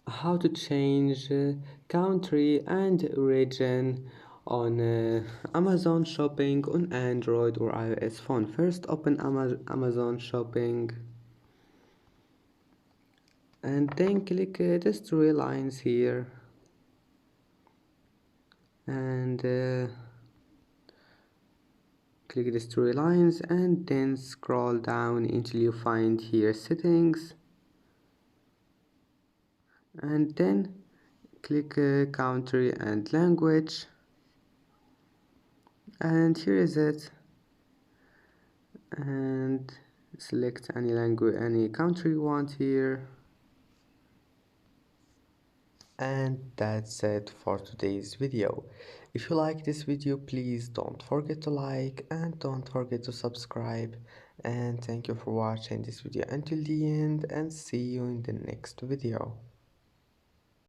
how to change country and region on Amazon Shopping on Android or iOS phone. First, open Amazon Shopping and then click these three lines here and click these three lines and then scroll down until you find here settings and then click country and language, and here is it, and select any language, any country you want here. And that's it for today's video. If you like this video, please don't forget to like and don't forget to subscribe, and thank you for watching this video until the end, and see you in the next video.